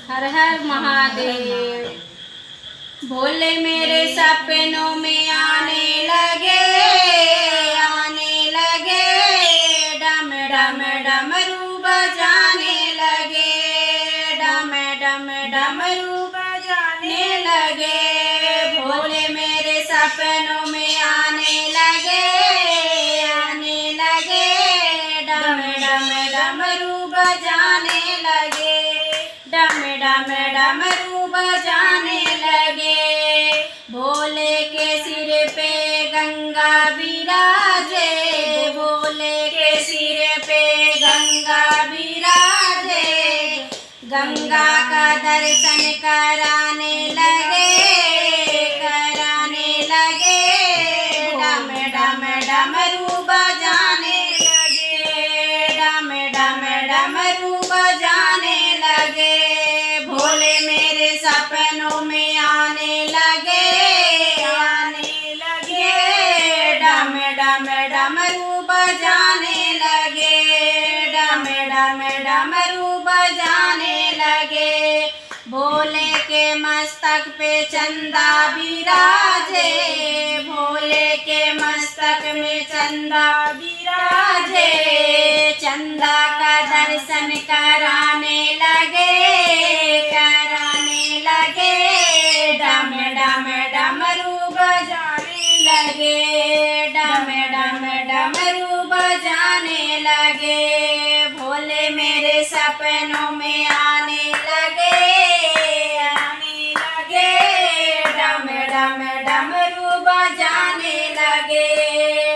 हर हर महादेव। भोले मेरे सपनों में आने लगे, डम डम डमरू बजाने लगे, डम डम डमरू बजाने लगे। भोले मेरे सपनों में आने लगे, डम डम डमरू बजाने लगे, डम डम डमरू बजाने लगे। भोले के सिर पे गंगा विराजे, भोले के सिर पे गंगा विराजे। गंगा का दर्शन कराने लगे, डम डम डमरू बजाने लगे, डम डम डमरू बजाने लगे। भोले मेरे सपनों में आने लगे, डम डम डमरू बजाने लगे, डम डम डमरू बजाने लगे। भोले के मस्तक पे चंदा विराजे, भोले के मस्तक में चंदा विराजे। चंदा का दर्शन कराने लगे, डम डम डमरू बजाने लगे, डम डम डमरू बजाने लगे। भोले मेरे सपनों में आने लगे, डम डम डमरू बजाने लगे,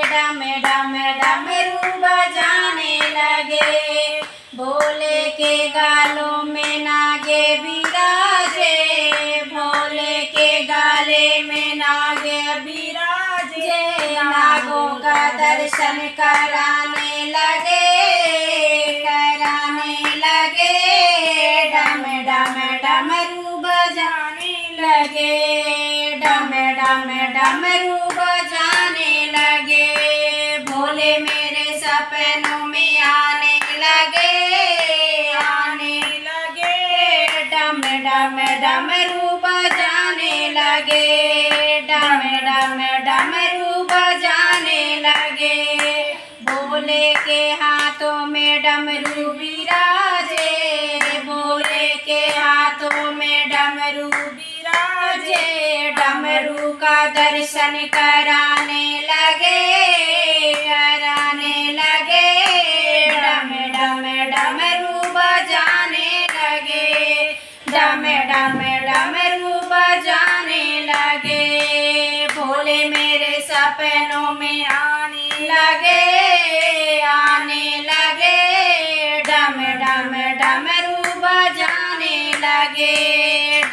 डम डम डमरू बजाने लगे। भोले के गालों में नागे विराजे, भोले के गाले में नागे विराजे। नागों का दर्शन कराने लगे, डम डम डमरू बजाने लगे, डम डम डमरू बजाने लगे। भोले मेरे सपनों में आने लगे, डम डम डमरू बजाने लगे, डम डम डमरू बजाने लगे। भोले के हाथों में डमरू विराजे, भोले के हाथों में डमरू विराजे। डमरू का दर्शन कराने लगे, डम डम डमरू बजाने लगे, डम डम डमरू बजाने लगे। भोले मेरे सपनों में आने लगे, डम डम डमरू बजाने लगे,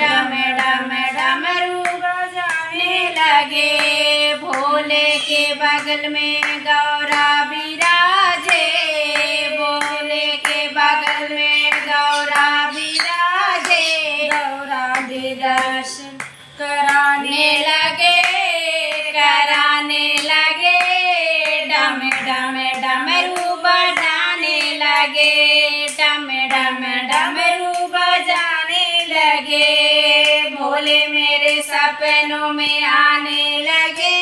डम डम डमरू बजाने लगे। भोले के बगल में गौरा विराजे, भोले के बगल में गौरा विराजे। गौरा के दर्शन कराने लगे, डम डम डमरू बजाने लगे, डम डम डमरू बजाने लगे। भोले मेरे सपनों में आने लगे,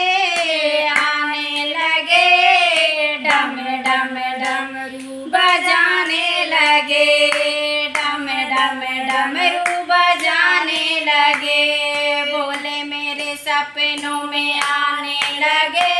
डम डम डमरू बजाने लगे, डम डम डमरू बजाने लगे। भोले मेरे सपनों में आने लगे,